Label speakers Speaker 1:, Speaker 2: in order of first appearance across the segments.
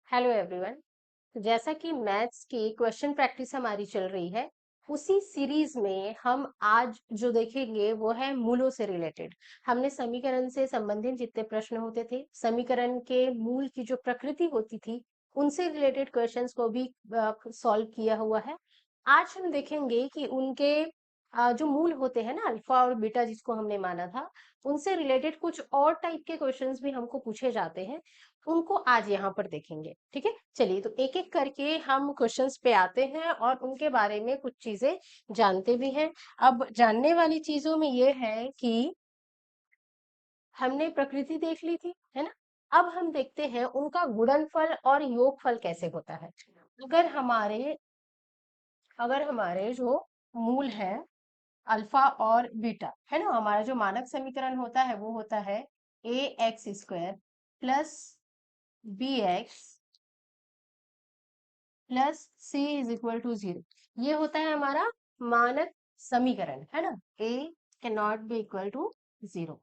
Speaker 1: Hello everyone. जैसा कि maths की क्वेश्चन प्रैक्टिस हमारी चल रही है, उसी सीरीज में हम आज जो देखेंगे वो है मूलों से रिलेटेड। हमने समीकरण से संबंधित जितने प्रश्न होते थे, समीकरण के मूल की जो प्रकृति होती थी, उनसे रिलेटेड क्वेश्चंस को भी सॉल्व किया हुआ है। आज हम देखेंगे कि उनके जो मूल होते हैं ना, अल्फा और बीटा जिसको हमने माना था, उनसे रिलेटेड कुछ और टाइप के क्वेश्चंस भी हमको पूछे जाते हैं, उनको आज यहाँ पर देखेंगे। ठीक है, चलिए तो एक एक करके हम क्वेश्चंस पे आते हैं और उनके बारे में कुछ चीजें जानते भी हैं। अब जानने वाली चीजों में ये है कि हमने प्रकृति देख ली थी, है ना। अब हम देखते हैं उनका गुणनफल और योगफल कैसे होता है। अगर हमारे अगर हमारे जो मूल है अल्फा और बीटा, है ना, हमारा जो मानक समीकरण होता है वो होता है a x square plus b x plus c is equal to 0। ये होता है हमारा मानक समीकरण, है ना। A can not be equal to 0।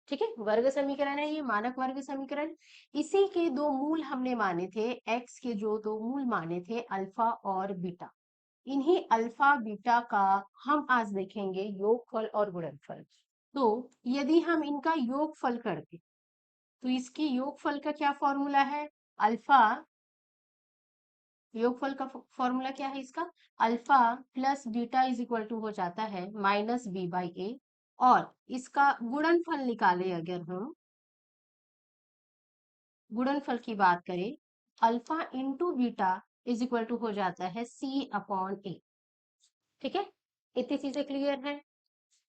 Speaker 1: ठीक है, वर्ग समीकरण है ये, मानक वर्ग समीकरण। इसी के दो मूल हमने माने थे, एक्स के जो दो मूल माने थे अल्फा और बीटा। इन्हीं अल्फा बीटा का हम आज देखेंगे योगफल और गुणनफल। तो यदि हम इनका योगफल करते तो इसकी योगफल का क्या फॉर्मूला है। अल्फा, योगफल का फॉर्मूला क्या है इसका, alpha plus beta is equal to हो जाता है माइनस बी बाई ए। और इसका गुणनफल निकाले अगर हम, गुणनफल की बात करें, alpha into beta is equal to हो जाता है सी अपॉन ए। ठीक है, इतनी चीजें क्लियर है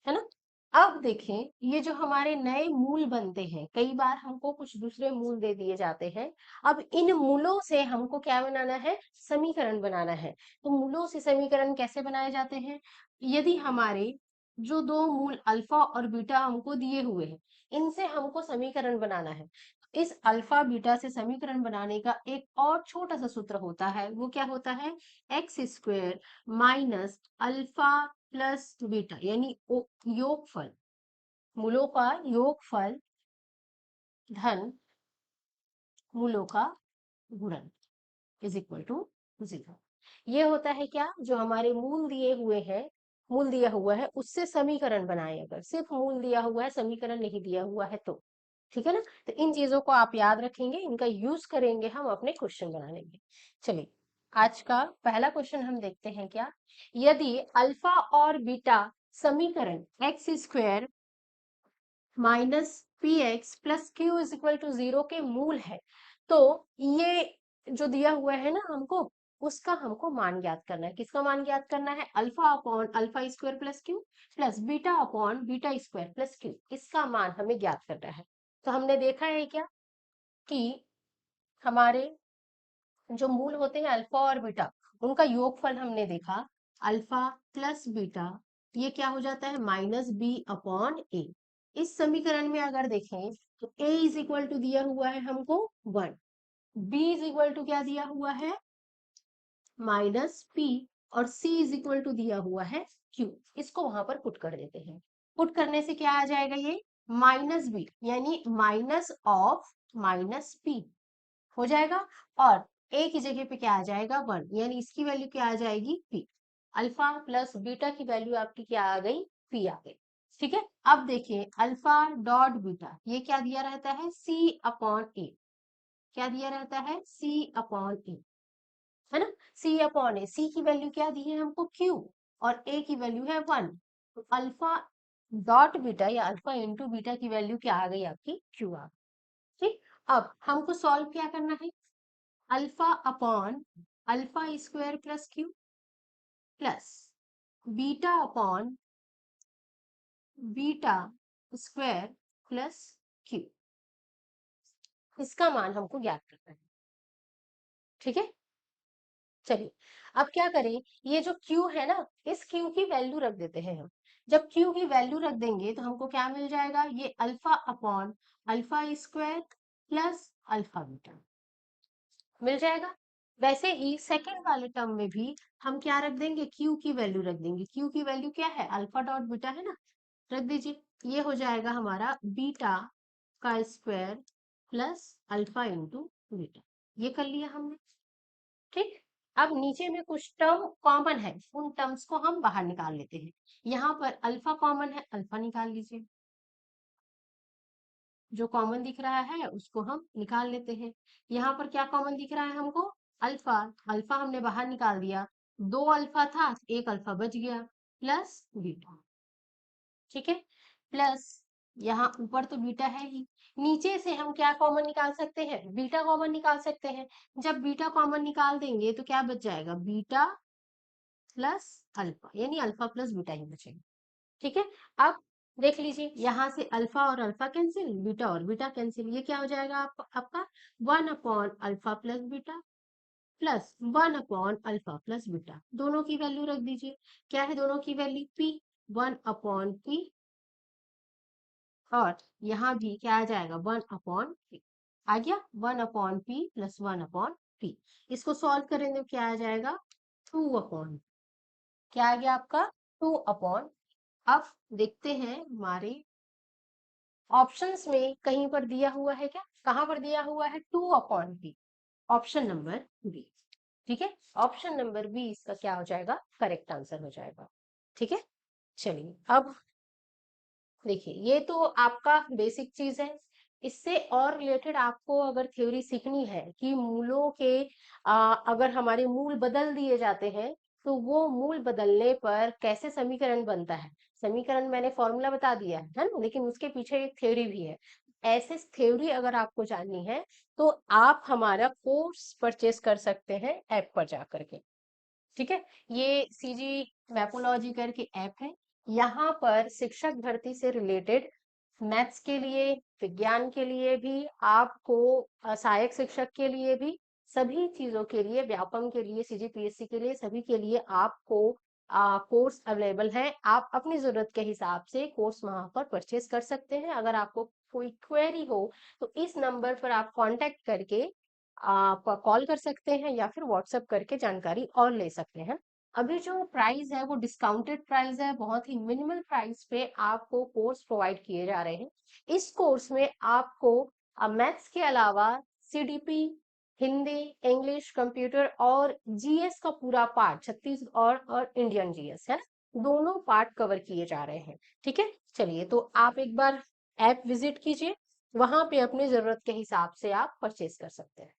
Speaker 1: ना। अब देखें, ये जो हमारे नए मूल बनते हैं, कई बार हमको कुछ दूसरे मूल दे दिए जाते हैं। अब इन मूलों से हमको क्या बनाना है, समीकरण बनाना है। तो मूलों से समीकरण कैसे बनाए जाते हैं, यदि हमारे जो दो मूल अल्फा और बीटा हमको दिए हुए हैं, इनसे हमको समीकरण बनाना है। इस अल्फा बीटा से समीकरण बनाने का एक और छोटा सा सूत्र होता है, वो क्या होता है, x square minus alpha plus beta, यानी योगफल, मूलों का योगफल धन मूलों का गुणन इज इक्वल टू 0। ये होता है क्या, जो हमारे मूल दिए हुए हैं, मूल दिया हुआ है उससे समीकरण बनाए। अगर सिर्फ मूल दिया हुआ है, समीकरण नहीं दिया हुआ है तो, ठीक है ना। तो इन चीजों को आप याद रखेंगे, इनका यूज करेंगे हम अपने क्वेश्चन बनाने में। चलिए, आज का पहला क्वेश्चन हम देखते हैं क्या। यदि अल्फा और बीटा समीकरण x square minus p x plus q is equal to 0 के मूल है, तो ये जो दिया हुआ है ना हमको, उसका हमको मान ज्ञात करना है। किसका मान ज्ञात करना है, alpha upon alpha square plus Q plus beta upon beta square plus Q, इसका मान हमें ज्ञात करना है। तो हमने देखा है क्या कि हमारे जो मूल होते हैं अल्फा और बीटा, उनका योगफल हमने देखा, अल्फा प्लस बीटा, ये क्या हो जाता है माइनस बी अपॉन ए। इस समीकरण में अगर देखें तो a इज इक्वल टू दिया हुआ है हमको 1, b इज इक्वल टू क्या दिया हुआ है माइनस p, और c इज इक्वल टू दिया हुआ है q। इसको वहां पर पुट कर देते हैं। पुट करने से क्या आ जाएगा, ये माइनस बी यानी माइनस ऑफ माइनस p हो जाएगा। और ए की जगह पे क्या आ जाएगा 1, यानी इसकी वैल्यू क्या आ जाएगी p। अल्फा प्लस बीटा की वैल्यू आपकी क्या आ गई, p आ गई। ठीक है, अब देखिए अल्फा डॉट बीटा, ये क्या दिया रहता है c अपॉन ए, क्या दिया रहता है c अपॉन ए, है ना। c अपॉन ए, c की वैल्यू क्या दी है हमको q, और a की वैल्यू है 1। तो अल्फा डॉट बीटा या अल्फा इंटू बीटा की वैल्यू क्या आ गई आपकी, q आ गई। ठीक, अब हमको सॉल्व क्या करना है, alpha upon alpha square plus Q plus beta upon beta square plus Q, इसका मान हमको ज्ञात करना है। ठीक है, चलिए अब क्या करें, ये जो Q है ना, इस Q की वैल्यू रख देते हैं हम। जब Q की वैल्यू रख देंगे तो हमको क्या मिल जाएगा, ये alpha upon alpha square plus alpha beta मिल जाएगा। वैसे ही सेकंड वाले टर्म में भी हम क्या रख देंगे, Q की वैल्यू रख देंगे। Q की वैल्यू क्या है, अल्फा डॉट बीटा है ना, रख दीजिए। ये हो जाएगा हमारा बीटा का square plus alpha into beta. ये कर लिया हमने। ठीक, अब नीचे में कुछ टर्म कॉमन है, उन टर्म्स को हम बाहर निकाल लेते हैं। यहाँ पर अल्फा कॉमन है, अल्फा निकाल लीजिए, जो कॉमन दिख रहा है उसको हम निकाल लेते हैं। यहाँ पर क्या कॉमन दिख रहा है हमको? अल्फा, अल्फा हमने बाहर निकाल दिया, दो अल्फा था, एक अल्फा बच गया, प्लस बीटा। ठीक है, प्लस यहाँ ऊपर तो बीटा है ही, नीचे से हम क्या कॉमन निकाल सकते हैं? बीटा कॉमन निकाल सकते हैं। जब बीटा कॉमन निकाल देंगे तो क्या बच जाएगा? बीटा प्लस अल्फा, यानी अल्फा प्लस बीटा ही बचेगा। ठीक है, अब देख लीजिए, यहाँ से अल्फा और अल्फा कैंसिल, बीटा और बीटा कैंसिल, ये क्या हो जाएगा आपका 1/अल्फा प्लस बीटा प्लस 1/अल्फा प्लस बीटा। दोनों की वैल्यू रख दीजिए। क्या है दोनों की वैल्यू? पी, 1/p, और यहाँ भी क्या आ जाएगा? 1/p आ गया, 1/p प्लस 1/p। इसको सॉल्व करेंगे तो क्या आ जाएगा? 2/, क्या आ गया आपका? 2/। अब देखते हैं हमारे ऑप्शंस में कहीं पर दिया हुआ है क्या? कहाँ पर दिया हुआ है? 2/p, option number B. ठीक है, ऑप्शन नंबर बी इसका क्या हो जाएगा? करेक्ट आंसर हो जाएगा। ठीक है, चलिए अब देखिए, ये तो आपका बेसिक चीज है। इससे और रिलेटेड आपको अगर थ्योरी सीखनी है कि मूलों के अगर हमारे मूल बदल दिए जाते हैं तो वो मूल बदलने पर कैसे समीकरण बनता है, समीकरण मैंने फॉर्मूला बता दिया है ना, लेकिन उसके पीछे एक थ्योरी भी है। ऐसे थ्योरी अगर आपको जाननी है तो आप हमारा कोर्स परचेस कर सकते हैं ऐप पर जा करके। ठीक है, ये सीजी मैपोलॉजी करके ऐप है। यहाँ पर शिक्षक भर्ती से रिलेटेड मैथ्स के लिए, विज्ञान के लिए भी, आपको सहायक शिक्षक के लिए भी, सभी चीजों के लिए, व्यापम के लिए, सीजीपीएससी के लिए, सभी के लिए आपको कोर्स अवेलेबल है। आप अपनी जरूरत के हिसाब से कोर्स वहां पर परचेस कर सकते हैं। अगर आपको कोई क्वेरी हो तो इस नंबर पर आप कांटेक्ट करके आप कॉल कर सकते हैं या फिर व्हाट्सएप करके जानकारी और ले सकते हैं। अभी जो प्राइस है वो डिस्काउंटेड प्राइस है, बहुत ही मिनिमल प्राइस पे आपको कोर्स प्रोवाइड किए जा रहे हैं। इस कोर्स में आपको मैथ्स के अलावा सीडीपी, हिंदी, इंग्लिश, कंप्यूटर और जीएस का पूरा पार्ट, छत्तीसगढ़ और इंडियन जीएस है, दोनों पार्ट कवर किए जा रहे हैं। ठीक है, चलिए तो आप एक बार ऐप विजिट कीजिए, वहां पे अपनी जरूरत के हिसाब से आप परचेज कर सकते हैं।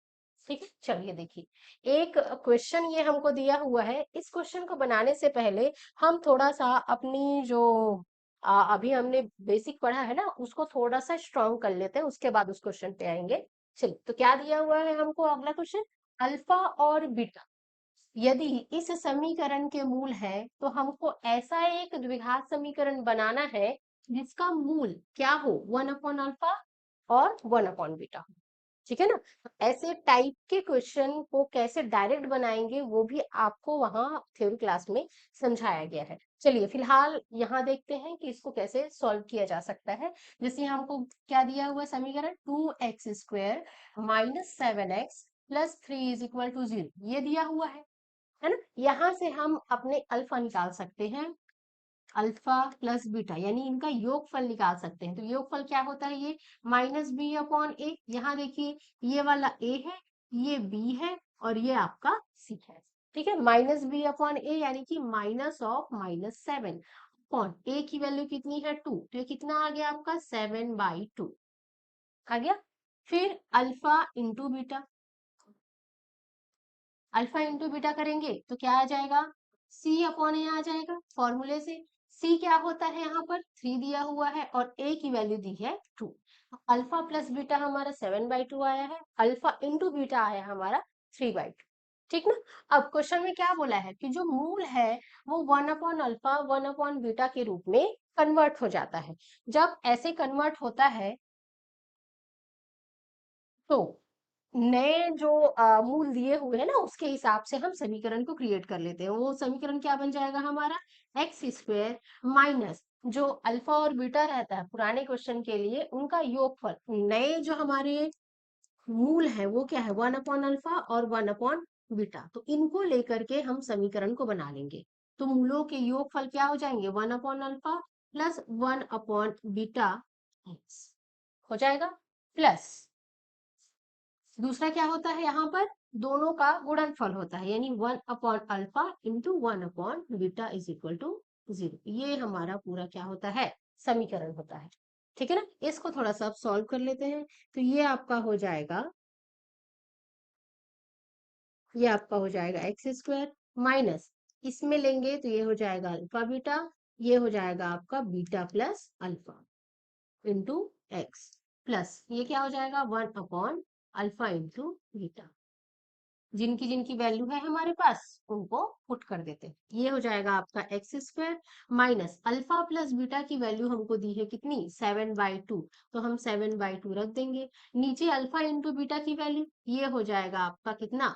Speaker 1: ठीक है, चलिए देखिए, एक क्वेश्चन ये हमको दिया हुआ है। इस क्वेश्चन को बनाने से पहले हम थोड़ा सा अपनी जो अभी हमने बेसिक पढ़ा है ना, उसको थोड़ा सा स्ट्रॉन्ग कर लेते हैं, उसके बाद उस क्वेश्चन पे आएंगे। चलिए, तो क्या दिया हुआ है हमको अगला क्वेश्चन? अल्फा और बीटा यदि इस समीकरण के मूल है तो हमको ऐसा एक द्विघात समीकरण बनाना है जिसका मूल क्या हो? 1/अल्फा और 1/बीटा। ठीक है ना, तो ऐसे टाइप के क्वेश्चन को कैसे डायरेक्ट बनाएंगे वो भी आपको वहां थ्योरी क्लास में समझाया गया है। चलिए फिलहाल यहाँ देखते हैं कि इसको कैसे सॉल्व किया जा सकता है। जैसे हमको क्या दिया हुआ समीकरण? 2x² minus 7x plus 3 is equal to 0, ये दिया हुआ है ना। यहाँ से हम अपने अल्फा निकाल सकते हैं, अल्फा प्लस बीटा, यानी इनका योगफल निकाल सकते हैं। तो योगफल क्या होता है? ये -b/a। यहाँ देखिए, ये वाला a है, ये b है, और ये आपका c है। ठीक है, -b/a यानी कि -7 अपॉन a की वैल्यू कितनी है? 2, तो ये कितना आ गया आपका? 7/2 आ गया। फिर alpha into beta, alpha into beta करेंगे तो क्या आ जाएगा? c/a आ जाएगा फॉर्मूले से। c क्या होता है? यहाँ पर 3 दिया हुआ है और a की वैल्यू दी है 2। अल्फा प्लस बीटा हमारा 7/2 आया है, अल्फा इंटू बीटा आया हमारा 3/2। ठीक ना। अब क्वेश्चन में क्या बोला है कि जो मूल है वो 1/अल्फा 1/बीटा के रूप में कन्वर्ट हो जाता है। जब ऐसे कन्वर्ट होता है तो नए जो मूल दिए हुए हैं ना, उसके हिसाब से हम समीकरण को क्रिएट कर लेते हैं। वो समीकरण क्या बन जाएगा हमारा? x² माइनस जो अल्फा और बीटा रहता है पुराने क्वेश्चन के लिए, उनका योगफल। नए जो हमारे मूल है वो क्या है? 1/अल्फा और 1/बीटा, तो इनको लेकर के हम समीकरण को बना लेंगे। तो मूलों के योगफल क्या हो जाएंगे? 1/अल्फा प्लस 1/बीटा हो जाएगा, प्लस दूसरा क्या होता है यहाँ पर, दोनों का गुणनफल होता है, यानी 1/अल्फा इंटू 1/बीटा इज इक्वल टू 0। ये हमारा पूरा क्या होता है, समीकरण होता है। ठीक है ना, इसको थोड़ा सा आप सॉल्व कर लेते हैं। तो ये आपका हो जाएगा, ये आपका हो जाएगा एक्स स्क्वायर माइनस, इसमें लेंगे तो ये हो जाएगा अल्फा बीटा, ये हो जाएगा आपका beta plus alpha into x, plus ये क्या हो जाएगा 1/अल्फा इंटू बीटा। जिनकी जिनकी वैल्यू है हमारे पास उनको पुट कर देते हैं। ये हो जाएगा आपका x square minus alpha plus beta की वैल्यू हमको दी है कितनी, 7/2, तो हम 7/2 रख देंगे। नीचे अल्फा इंटू बीटा की वैल्यू, ये हो जाएगा आपका कितना,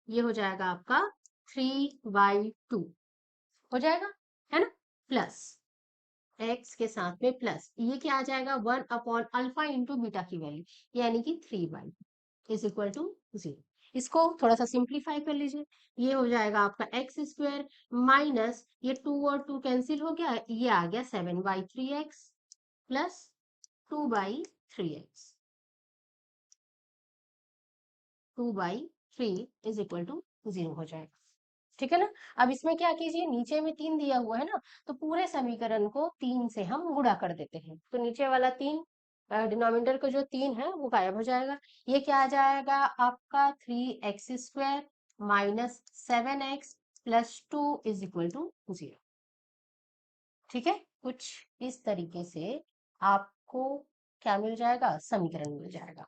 Speaker 1: ये हो जाएगा आपका 3/2 हो जाएगा, है ना, प्लस एक्स के साथ में प्लस ये क्या आ जाएगा 1/अल्फा इंटू बीटा की वैल्यू, यानी कि 3/2 इज इक्वल टू 0। इसको थोड़ा सा सिंप्लीफाई कर लीजिए, ये हो जाएगा आपका एक्स स्क्वायर माइनस ये 2 और 2 कैंसिल हो गया, ये आ गया 7/3x plus 2/3x, 2/3 is equal to 0 हो जाएगा। ठीक है ना, अब इसमें क्या कीजिए, नीचे में 3 दिया हुआ है ना, तो पूरे समीकरण को 3 से हम गुणा कर देते हैं, तो नीचे वाला 3, डिनोमिनेटर को जो 3 है वो गायब हो जाएगा। ये क्या आ जाएगा आपका 3x² minus 7x plus 2 is equal to 0। ठीक है, कुछ इस तरीके से आपको क्या मिल जाएगा, समीकरण मिल जाएगा,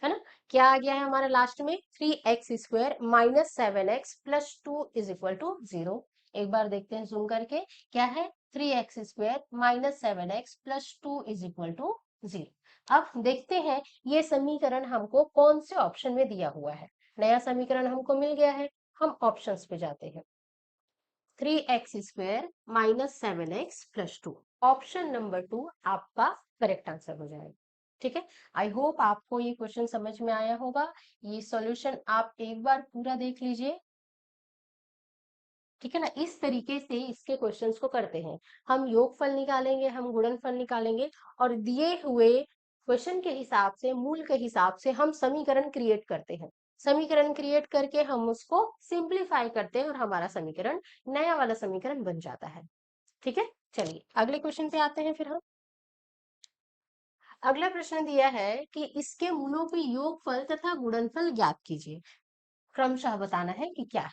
Speaker 1: है ना। क्या आ गया है हमारा लास्ट में, 3x² minus 7x plus 2 is equal to 0। एक बार देखते हैं जूम करके, क्या है 3x² minus 7x plus 2 is equal to 0। अब देखते हैं ये समीकरण हमको कौन से ऑप्शन में दिया हुआ है। नया समीकरण हमको मिल गया है, हम ऑप्शंस पे जाते हैं। 3x² minus 7x plus 2, option number 2 आपका करेक्ट आंसर हो जाएगा। ठीक है, आई होप आपको ये क्वेश्चन समझ में आया होगा। ये सॉल्यूशन आप एक बार पूरा देख लीजिए। ठीक है ना, इस तरीके से इसके क्वेश्चंस को करते हैं। हम योगफल निकालेंगे, हम गुणनफल निकालेंगे, और दिए हुए क्वेश्चन के हिसाब से, मूल के हिसाब से हम समीकरण क्रिएट करते हैं। समीकरण क्रिएट करके हम उसको सिंप्लीफाई करते हैं और हमारा समीकरण, नया वाला समीकरण बन जाता है। ठीक है, चलिए अगले क्वेश्चन पे आते हैं फिर हम। अगला प्रश्न दिया है कि इसके मूलों के योगफल तथा गुणनफल ज्ञात कीजिए। क्रमशः बताना है कि क्या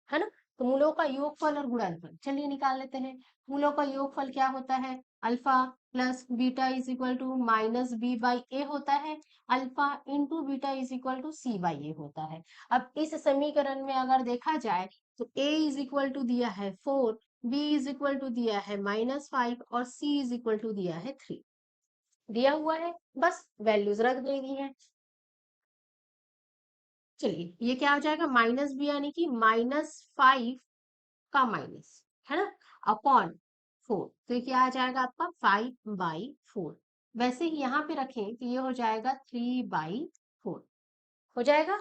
Speaker 1: है ना। तो मूलों का योगफल और गुणनफल चलिए निकाल लेते हैं। मूलों का योगफल क्या होता है, alpha plus beta is equal to minus b/a होता है, alpha into beta is equal to c/a होता है। अब इस समीकरण में अगर देखा जाए तो a इज इक्वल टू दिया है 4, b इज इक्वल टू दिया है -5 और c इज इक्वल टू दिया है 3 दिया हुआ है, बस वैल्यूज रख देनी है। चलिए ये क्या हो जाएगा, -b यानी कि -5 का माइनस, है ना, अपॉन 4, तो ये क्या आ जाएगा आपका 5/4। वैसे ही यहाँ पे रखें तो ये हो जाएगा 3/4 हो जाएगा।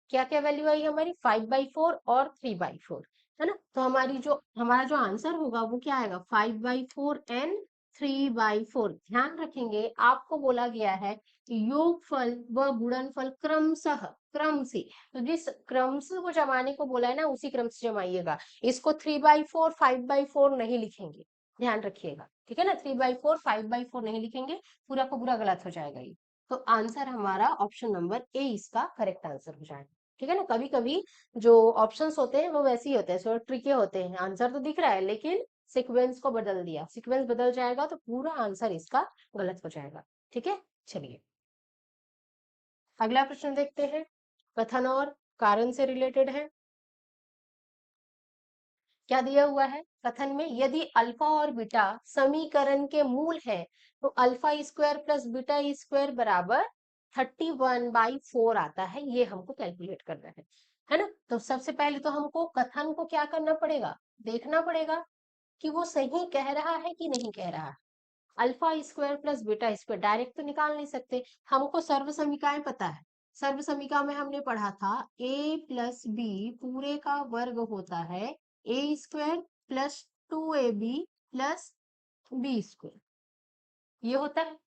Speaker 1: क्या क्या वैल्यू आई हमारी, 5/4 और 3/4, है ना। तो हमारा जो आंसर होगा वो क्या आएगा, 5/4 एंड 3/4। ध्यान रखेंगे आपको बोला गया है कि योगफल व गुणनफल क्रमशः, क्रम से, तो जिस क्रम से वो जमाने को बोला है ना उसी क्रम से जमाइएगा। इसको 3/4 5/4 नहीं लिखेंगे, ध्यान रखिएगा। ठीक है ना, 3/4 5/4 नहीं लिखेंगे, पूरा को पूरा गलत हो जाएगा ये। तो आंसर हमारा ऑप्शन नंबर ए इसका करेक्ट आंसर हो जाएगा। ठीक है ना, कभी कभी जो ऑप्शंस होते हैं वो वैसे ही होते हैं, थोड़ा ट्रिकी होते हैं, आंसर तो दिख रहा है लेकिन सीक्वेंस को बदल दिया, सीक्वेंस बदल जाएगा तो पूरा आंसर इसका गलत हो जाएगा। ठीक है, चलिए अगला प्रश्न देखते हैं, कथन और कारण से रिलेटेड है। क्या दिया हुआ है कथन में, यदि अल्फा और बीटा समीकरण के मूल है तो alpha square plus beta square बराबर 31/4 आता है, ये हमको कैलकुलेट करना है ना। तो सबसे पहले तो हमको कथन को क्या करना पड़ेगा, देखना पड़ेगा कि वो सही कह रहा है कि नहीं कह रहा है। Alpha square plus beta square direct तो निकाल नहीं सकते, हमको सर्व समीकरण पता है। सर्व समीकरण में हमने पढ़ा था a प्लस बी पूरे का वर्ग होता है a square plus 2ab plus b square, ये होता है।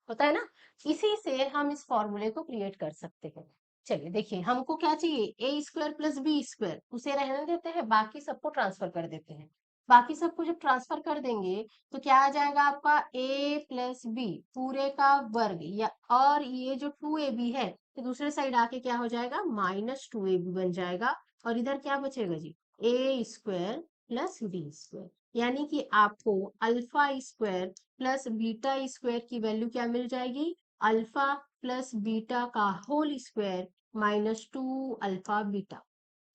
Speaker 1: होता है ना। इसी से हम इस फॉर्मूले को क्रिएट कर सकते हैं। चलिए देखिए, हमको क्या चाहिए, ए स्क्वायर प्लस बी स्क्वायर, उसे रहने देते हैं, बाकी सबको ट्रांसफर कर देते हैं। बाकी सबको जब ट्रांसफर कर देंगे तो क्या आ जाएगा आपका, ए प्लस बी पूरे का वर्ग, या और ये जो 2ab है तो दूसरे साइड आके क्या हो जाएगा, -2ab बन जाएगा। और इधर क्या बचेगा जी, ए स्क्वायर प्लस बी स्क्वायर, यानी कि आपको alpha square plus beta square की वैल्यू क्या मिल जाएगी, अल्फा प्लस बीटा का होल स्क्वायर -2 अल्फा बीटा,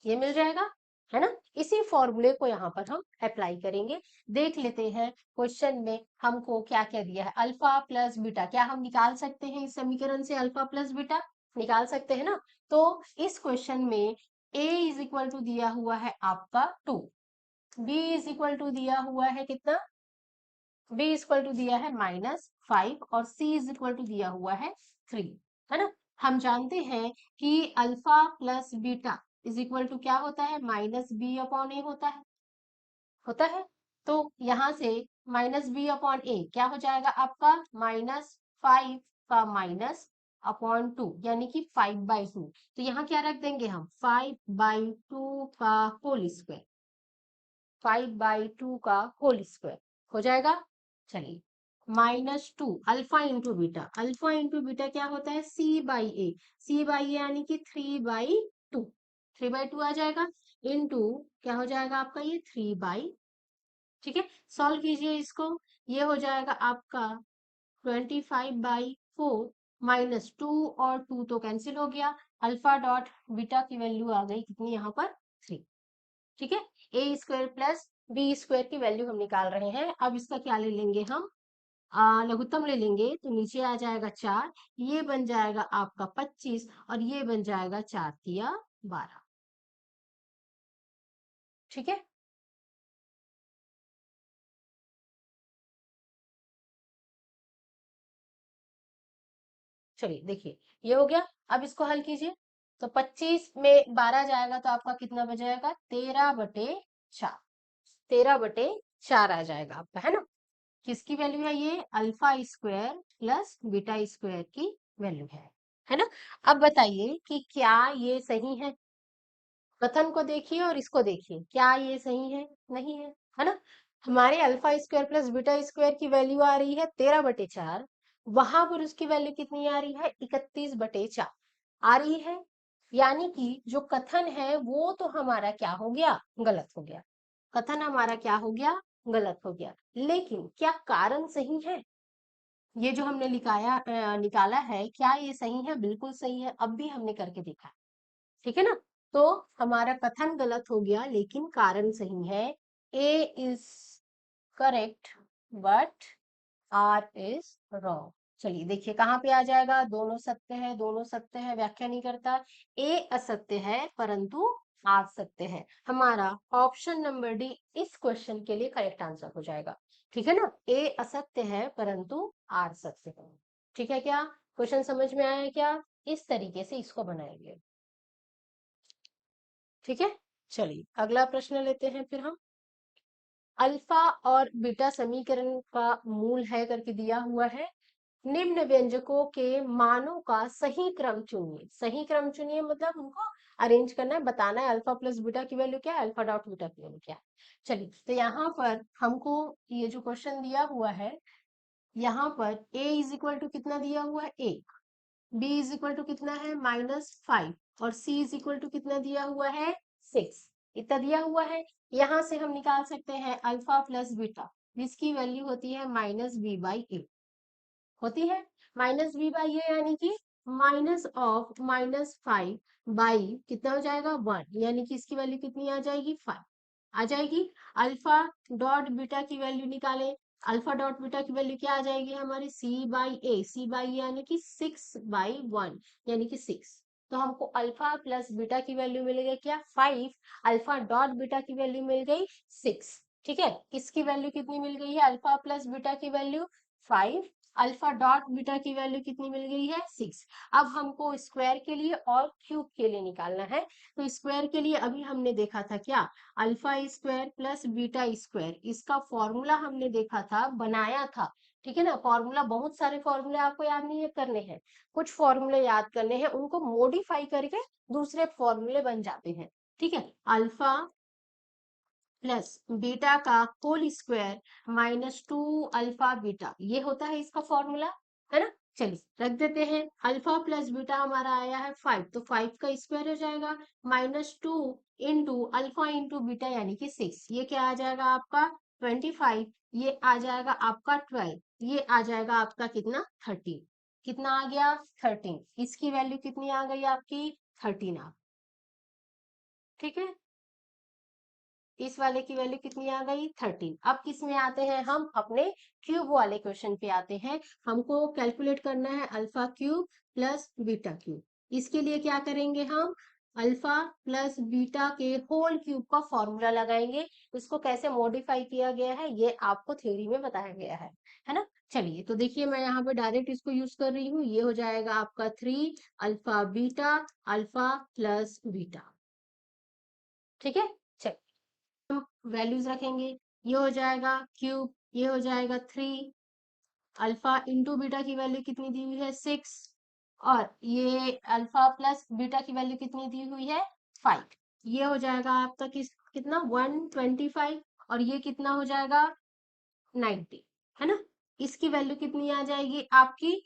Speaker 1: ये मिल जाएगा, है ना। इसी फॉर्मूले को यहाँ पर हम अप्लाई करेंगे। देख लेते हैं क्वेश्चन में हमको क्या क्या दिया है। अल्फा प्लस बीटा, क्या हम निकाल सकते हैं इस समीकरण से, अल्फा प्लस बीटा निकाल सकते हैं ना। तो इस क्वेश्चन में a इज इक्वल टू दिया हुआ है आपका 2, b इज इक्वल टू दिया हुआ है कितना, b इक्वल टू दिया है -5, और c इज इक्वल टू दिया हुआ है 3, है ना। हम जानते हैं कि alpha plus beta is equal to क्या होता है, -b/a होता है। तो यहाँ से -b/a क्या हो जाएगा आपका, -5 का -/2, यानी कि 5/2। तो यहाँ क्या रख देंगे हम, 5/2 का होल स्क्वायर, 5/2 का होल स्क्वायर हो जाएगा। चलिए, -2 alpha into beta, alpha into beta क्या होता है, c/a, c/a यानी कि 3/2, 3/2 आ जाएगा, इंटू क्या हो जाएगा आपका ये 3/, ठीक है। सॉल्व कीजिए इसको, ये हो जाएगा आपका 25/4, -2 और 2 तो कैंसिल हो गया, अल्फा डॉट बीटा की वैल्यू आ गई कितनी यहाँ पर, 3, ठीक है। A square plus b square की वैल्यू हम निकाल रहे हैं। अब इसका क्या ले लेंगे हम, लघुत्तम ले लेंगे, तो नीचे आ जाएगा 4, ये बन जाएगा आपका 25, और ये बन जाएगा 4×3=12, ठीक है। चलिए देखिए, ये हो गया। अब इसको हल कीजिए, तो 25 में 12 जाएगा तो आपका कितना बचेगा, 13/4, 13/4 आ जाएगा आपका, है ना। किसकी वैल्यू है ये, alpha square plus beta square की वैल्यू है ना। अब बताइए कि क्या ये सही है, कथन को देखिए और इसको देखिए, क्या ये सही है, नहीं है ना। हमारे alpha square plus beta square की वैल्यू आ रही है 13/4, वहां पर उसकी वैल्यू कितनी आ रही है, 31/4 आ रही है। यानी कि जो कथन है वो तो हमारा क्या हो गया, गलत हो गया, कथन हमारा क्या हो गया, गलत हो गया। लेकिन क्या कारण सही है, ये जो हमने निकाला है, क्या ये सही है, बिल्कुल सही है, अब भी हमने करके देखा है, ठीक है ना। तो हमारा कथन गलत हो गया लेकिन कारण सही है, A is correct but R is wrong. चलिए देखिए कहाँ पे आ जाएगा, दोनों सत्य है, दोनों सत्य है, व्याख्या नहीं करता, ए असत्य है परंतु आर सत्य है। हमारा ऑप्शन नंबर डी इस क्वेश्चन के लिए करेक्ट आंसर हो जाएगा, ठीक है ना। ए असत्य है परंतु आर सत्य है, ठीक है। क्या क्वेश्चन समझ में आया क्या, इस तरीके से इसको बनाएंगे, ठीक है। चलिए अगला प्रश्न लेते हैं फिर हम। अल्फा और बीटा समीकरण का मूल है करके दिया हुआ है, निम्न व्यंजकों के मानों का सही क्रम चुनिए, सही क्रम चुनिए मतलब उनको अरेंज करना है, बताना है अल्फा प्लस बीटा की वैल्यू क्या है, अल्फा डॉट बीटा की वैल्यू क्या है। चलिए तो यहाँ पर हमको ये जो क्वेश्चन दिया हुआ है, यहाँ पर a इज इक्वल टू कितना दिया हुआ है, 1, b इज इक्वल टू कितना है, -5, और c इज इक्वल टू कितना दिया हुआ है, 6, इतना दिया हुआ है। यहाँ से हम निकाल सकते हैं अल्फा प्लस बीटा, जिसकी वैल्यू होती है -b/a, होती है -b/a, यानी कि -5 बाई कितना हो जाएगा, 1, यानी कि इसकी वैल्यू कितनी आ जाएगी, 5 आ जाएगी। अल्फा डॉट बीटा की वैल्यू निकालें, अल्फा डॉट बीटा की वैल्यू क्या आ जाएगी हमारी, c/a, c/a यानी कि 6/1, यानी कि 6। तो हमको अल्फा प्लस बीटा की वैल्यू मिलेगी क्या, 5, अल्फा डॉट बीटा की वैल्यू मिल गई 6, ठीक है। इसकी वैल्यू कितनी मिल गई है, अल्फा प्लस बीटा की वैल्यू 5, अल्फा डॉट बीटा की वैल्यू कितनी मिल गई है, 6। अब हमको स्क्वायर के लिए और क्यूब के लिए निकालना है। तो स्क्वायर के लिए अभी हमने देखा था क्या, alpha square plus beta square, इसका फॉर्मूला हमने देखा था, बनाया था, ठीक है ना। फॉर्मूला, बहुत सारे फॉर्मूले आपको याद नहीं है करने हैं, कुछ फॉर्मूले याद करने हैं, उनको मॉडिफाई करके दूसरे फॉर्मूले बन जाते हैं। ठीक है, अल्फा प्लस बीटा का होल स्क्वायर -2 अल्फा बीटा, ये होता है इसका फॉर्मूला, है ना। चलिए रख देते हैं, अल्फा प्लस बीटा हमारा आया है 5, तो 5 का स्क्वायर हो जाएगा -2 इंटू अल्फा इंटू बीटा यानी कि 6, ये क्या आ जाएगा आपका 25, ये आ जाएगा आपका 12, ये आ जाएगा आपका कितना 13, कितना आ गया 13, इसकी वैल्यू कितनी आ गई आपकी 13 आ, ठीक है। इस वाले की वैल्यू कितनी आ गई 13। अब किस में आते हैं हम, अपने क्यूब वाले क्वेश्चन पे आते हैं। हमको कैलकुलेट करना है alpha cube plus beta cube. इसके लिए क्या करेंगे हम, अल्फा प्लस बीटा के होल क्यूब का फॉर्मूला लगाएंगे। इसको कैसे मॉडिफाई किया गया है ये आपको थ्योरी में बताया गया है ना। चलिए तो देखिए, मैं यहाँ पे डायरेक्ट इसको यूज कर रही हूँ, ये हो जाएगा आपका 3 alpha beta alpha plus beta, ठीक है। वैल्यूज रखेंगे, ये हो जाएगा क्यूब, ये हो जाएगा 3, अल्फा इंटू बीटा की वैल्यू कितनी दी हुई है 6, और ये अल्फा प्लस बीटा की वैल्यू कितनी दी हुई है 5, ये हो जाएगा आपका कितना 125, और ये कितना हो जाएगा 90, है ना। इसकी वैल्यू कितनी आ जाएगी आपकी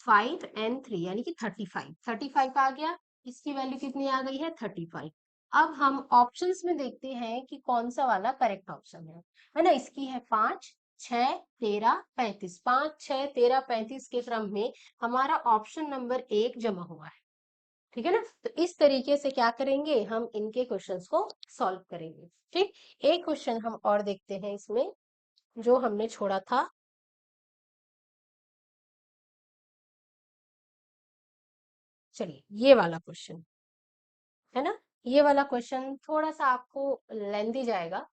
Speaker 1: 5 एंड 3 यानी कि 35, 35 आ गया, इसकी वैल्यू कितनी आ गई है 35। अब हम ऑप्शंस में देखते हैं कि कौन सा वाला करेक्ट ऑप्शन है ना। इसकी है 5 6 13 35, 5 6 13 35 के क्रम में हमारा ऑप्शन नंबर 1 जमा हुआ है, ठीक है ना। तो इस तरीके से क्या करेंगे, हम इनके क्वेश्चंस को सॉल्व करेंगे। ठीक, एक क्वेश्चन हम और देखते हैं इसमें जो हमने छोड़ा था। चलिए ये वाला क्वेश्चन, है ना, ये वाला क्वेश्चन थोड़ा सा आपको लेंदी जाएगा।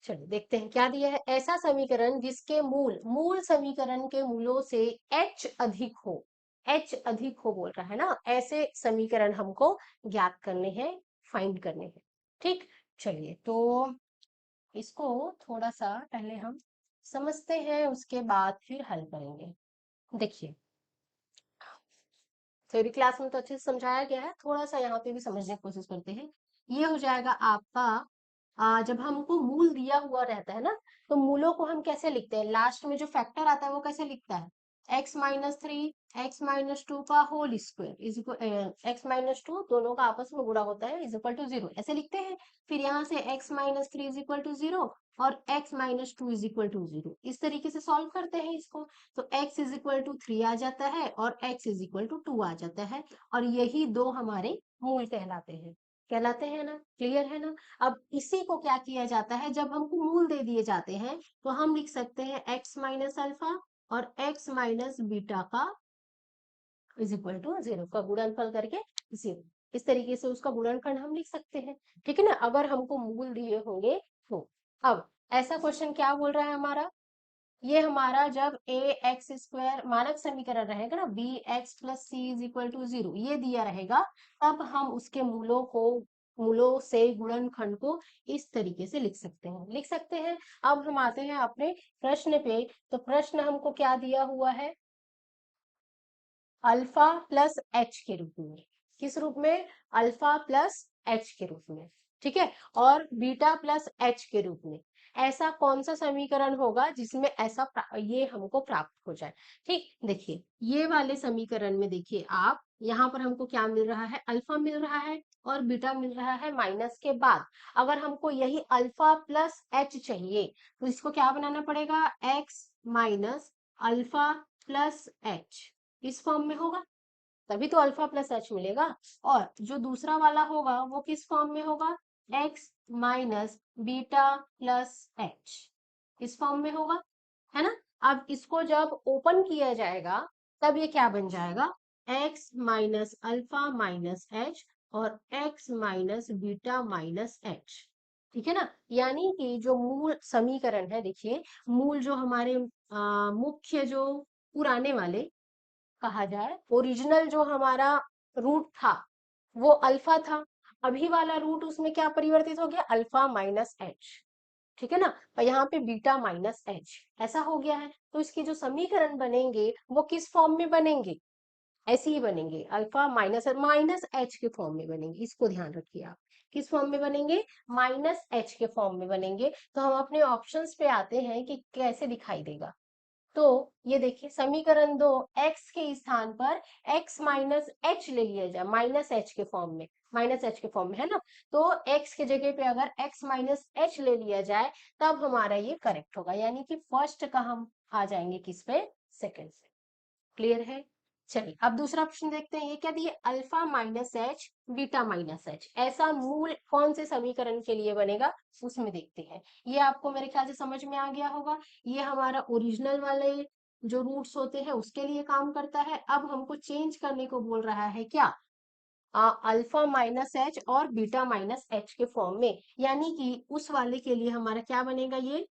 Speaker 1: चलिए देखते हैं क्या दिया है। ऐसा समीकरण जिसके मूल मूल समीकरण के मूलों से h अधिक हो, h अधिक हो बोल रहा है ना, ऐसे समीकरण हमको ज्ञात करने हैं, फाइंड करने हैं। ठीक, चलिए तो इसको थोड़ा सा पहले हम समझते हैं, उसके बाद फिर हल करेंगे। देखिए, थ्योरी क्लास में तो अच्छे से समझाया गया है, थोड़ा सा यहाँ पे भी समझने की कोशिश करते हैं। ये हो जाएगा आपका जब हमको मूल दिया हुआ रहता है ना, तो मूलों को हम कैसे लिखते हैं, लास्ट में जो फैक्टर आता है वो कैसे लिखता है, x-3 x-2 का whole square is equal, x-2 दोनों का आपस में गुणा होता है इज इक्वल टू 0, ऐसे लिखते हैं। फिर यहाँ से x-3 इज इक्वल टू 0 और x-2 इज इक्वल टू 0, इस तरीके से सॉल्व करते हैं इसको। तो x इज इक्वल टू 3 आ जाता है और x इज इक्वल टू 2 आ जाता है, और यही दो हमारे मूल कहलाते हैं ना, क्लियर है ना। अब इसी को क्या किया जाता है, जब हमको मूल दे दिए जाते हैं तो हम लिख सकते हैं x माइनस अल्फा और x माइनस बीटा का इज इक्वल टू 0 का गुणनफल करके 0, इस तरीके से उसका गुणनखंड हम लिख सकते हैं, ठीक है ना, अगर हमको मूल दिए होंगे तो। अब ऐसा क्वेश्चन क्या बोल रहा है हमारा, ये हमारा जब ए एक्स स्क्वायर मानक समीकरण रहेगा ना, b x plus c is equal to 0 ये दिया रहेगा, तब हम उसके मूलों से गुणनखंड को इस तरीके से लिख सकते हैं। अब हम आते हैं अपने प्रश्न पे। तो प्रश्न हमको क्या दिया हुआ है, अल्फा प्लस एच के रूप में, किस रूप में, अल्फा प्लस एच के रूप में, ठीक है, और बीटा प्लस एच के रूप में। ऐसा कौन सा समीकरण होगा जिसमें ये हमको प्राप्त हो जाए। ठीक, देखिए ये वाले समीकरण में देखिए आप, यहाँ पर हमको क्या मिल रहा है, अल्फा मिल रहा है और बीटा मिल रहा है माइनस के बाद। अगर हमको यही अल्फा प्लस एच चाहिए तो इसको क्या बनाना पड़ेगा, x minus alpha plus H, इस फॉर्म में होगा, तभी तो अल्फा प्लस एच मिलेगा। और जो दूसरा वाला होगा वो किस फॉर्म में होगा, x minus beta plus H, इस फॉर्म में होगा, है ना। अब इसको जब ओपन किया जाएगा तब ये क्या बन जाएगा, x minus alpha minus h और x minus beta minus h, ठीक है ना। यानी कि जो मूल समीकरण है, देखिए मूल जो हमारे मुख्य जो पुराने वाले कहा जाए, ओरिजिनल जो हमारा रूट था वो अल्फा था, अभी वाला रूट उसमें क्या परिवर्तित हो गया, अल्फा माइनस एच, ठीक है ना। और यहाँ पे बीटा माइनस एच ऐसा हो गया है, तो इसके जो समीकरण बनेंगे वो किस फॉर्म में बनेंगे, ऐसे ही बनेंगे, अल्फा माइनस माइनस एच के फॉर्म में बनेंगे, इसको ध्यान रखिए आप। किस फॉर्म में बनेंगे, माइनस एच के फॉर्म में बनेंगे। तो हम अपने ऑप्शंस पे आते हैं कि कैसे दिखाई देगा। तो ये देखिए समीकरण दो, x के स्थान पर x माइनस एच ले लिया जाए, माइनस एच के फॉर्म में, माइनस एच के फॉर्म में है ना। तो x के जगह पे अगर x माइनस एच ले लिया जाए तब हमारा ये करेक्ट होगा, यानी कि फर्स्ट का हम आ जाएंगे किस पे, सेकंड से। क्लियर है। चलिए अब दूसरा ऑप्शन देखते हैं, ये क्या दिए, alpha minus H beta minus H, ऐसा मूल कौन से समीकरण के लिए बनेगा उसमें देखते हैं। ये आपको मेरे ख्याल से समझ में आ गया होगा, ये हमारा ओरिजिनल वाले जो रूट्स होते हैं उसके लिए काम करता है। अब हमको चेंज करने को बोल रहा है क्या, अल्फा माइनस एच और बीटा माइनस एच के फॉर्म में, यानी कि उस वाले के लिए हमारा क्या बनेगा, ये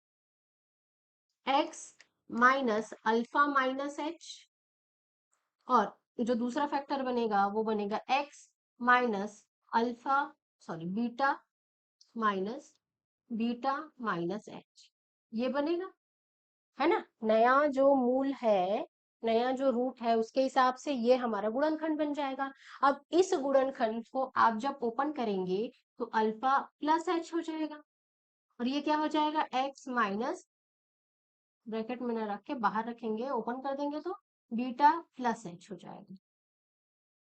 Speaker 1: x minus alpha minus h, और जो दूसरा फैक्टर बनेगा वो बनेगा x minus alpha, sorry beta minus, beta minus H, ये बनेगा, है ना। नया जो मूल है, नया जो रूट है उसके हिसाब से ये हमारा गुणनखंड बन जाएगा। अब इस गुणनखंड को आप जब ओपन करेंगे तो अल्फा प्लस एच हो जाएगा, और ये क्या हो जाएगा, x माइनस, ब्रैकेट में ना रख के बाहर रखेंगे, ओपन कर देंगे तो बीटा प्लस एच हो जाएगा।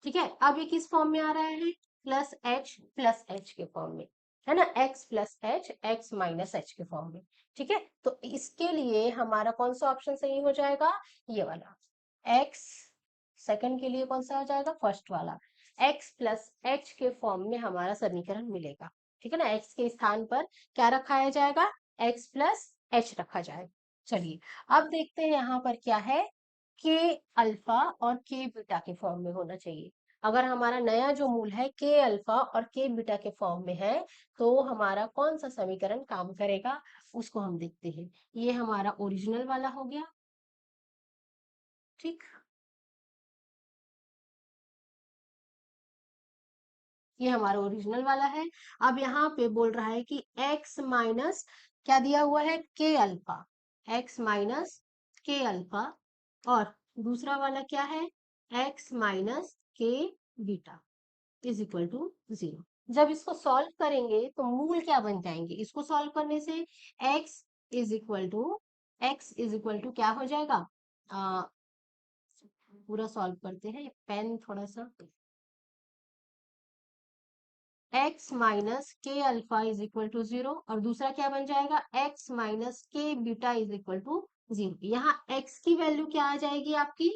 Speaker 1: ठीक है, अब ये किस फॉर्म में आ रहा है, प्लस एच के फॉर्म में, है ना, x plus H, x minus H के फॉर्म में। ठीक है, तो इसके लिए हमारा कौन सा ऑप्शन सही हो जाएगा, ये वाला x, सेकंड के लिए कौन सा हो जाएगा, फर्स्ट वाला, x प्लस एच के फॉर्म में हमारा समीकरण मिलेगा। ठीक है ना, x के स्थान पर क्या रखा जाएगा, x प्लस एच रखा जाएगा। चलिए अब देखते हैं यहाँ पर क्या है, के अल्फा और के बीटा के फॉर्म में होना चाहिए। अगर हमारा नया जो मूल है के अल्फा और के बीटा के फॉर्म में है तो हमारा कौन सा समीकरण काम करेगा उसको हम देखते हैं। ये हमारा ओरिजिनल वाला हो गया, ठीक, ये हमारा ओरिजिनल वाला है। अब यहाँ पे बोल रहा है कि x माइनस क्या दिया हुआ है, के अल्फा, x माइनस के अल्फा, और दूसरा वाला क्या है, x माइनस के बीटा इज इक्वल टू 0। जब इसको सॉल्व करेंगे तो मूल क्या बन जाएंगे, इसको सॉल्व करने से x इज इक्वल टू, क्या हो जाएगा, आ, पूरा सॉल्व करते हैं, पेन थोड़ा सा, x माइनस के अल्फा इज इक्वल टू 0, और दूसरा क्या बन जाएगा, x माइनस के बीटा इज इक्वल टू 0। यहाँ x की वैल्यू क्या आ जाएगी आपकी,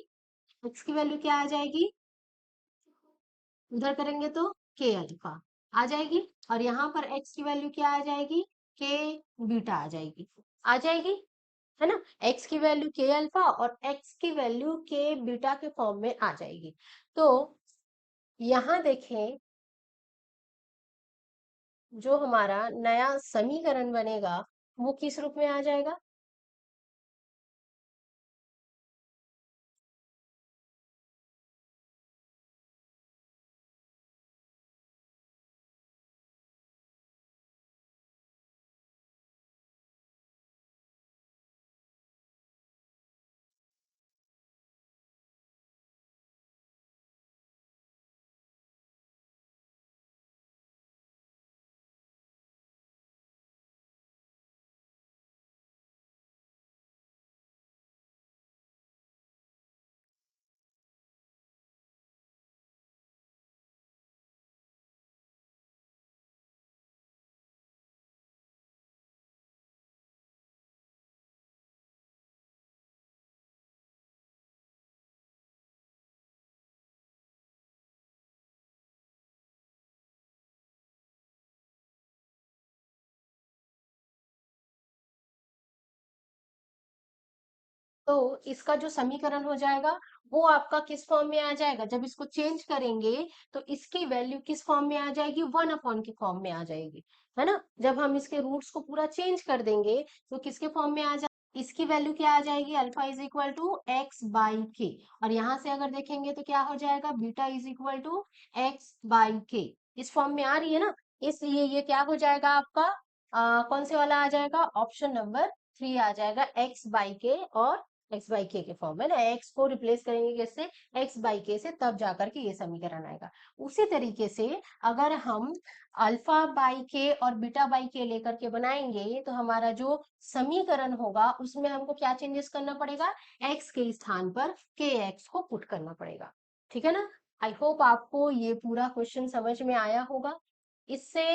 Speaker 1: x की वैल्यू क्या आ जाएगी, उधर करेंगे तो के अल्फा आ जाएगी, और यहाँ पर x की वैल्यू क्या आ जाएगी, के बीटा आ जाएगी, आ जाएगी, है ना। x की वैल्यू के अल्फा और x की वैल्यू के बीटा के फॉर्म में आ जाएगी। तो यहाँ देखें, जो हमारा नया समीकरण बनेगा वो किस रूप में आ जाएगा, तो इसका जो समीकरण हो जाएगा वो आपका किस फॉर्म में आ जाएगा, जब इसको चेंज करेंगे तो इसकी वैल्यू किस फॉर्म में आ जाएगी, 1 अपॉन के फॉर्म में आ जाएगी, है ना। जब हम इसके रूट्स को पूरा चेंज कर देंगे तो किसके फॉर्म में आ जाए, इसकी वैल्यू क्या आ जाएगी, alpha is equal to x by k, और यहाँ से अगर देखेंगे तो क्या हो जाएगा, beta is equal to x by k, इस फॉर्म में आ रही है ना, इसलिए ये क्या हो जाएगा आपका कौन से वाला आ जाएगा, ऑप्शन नंबर 3 आ जाएगा, एक्स बाई के और एक्स बाई के फॉर्म में ना, एक्स को रिप्लेस करेंगे किससे, एक्स बाई के से, तब जाकर के ये समीकरण आएगा। उसी तरीके से अगर हम अल्फा बाई के और बीटा बाई के लेकर के बनाएंगे तो हमारा जो समीकरण होगा उसमें हमको क्या चेंजेस करना पड़ेगा, एक्स के स्थान पर के एक्स को पुट करना पड़ेगा। ठीक है ना। आई होप आपको ये पूरा क्वेश्चन समझ में आया होगा। इससे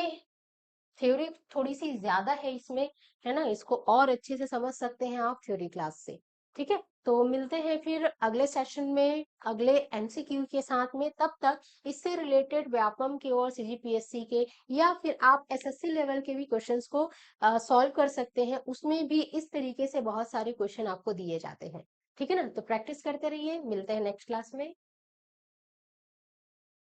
Speaker 1: थ्योरी थोड़ी सी ज्यादा है इसमें, है ना, इसको और अच्छे से समझ सकते हैं आप थ्योरी क्लास से। ठीक है, तो मिलते हैं फिर अगले सेशन में अगले एमसीक्यू के साथ में। तब तक इससे रिलेटेड व्यापम के और सीजीपीएससी के या फिर आप एसएससी लेवल के भी क्वेश्चंस को सॉल्व कर सकते हैं, उसमें भी इस तरीके से बहुत सारे क्वेश्चन आपको दिए जाते हैं। ठीक है ना, तो प्रैक्टिस करते रहिए, मिलते हैं नेक्स्ट क्लास में।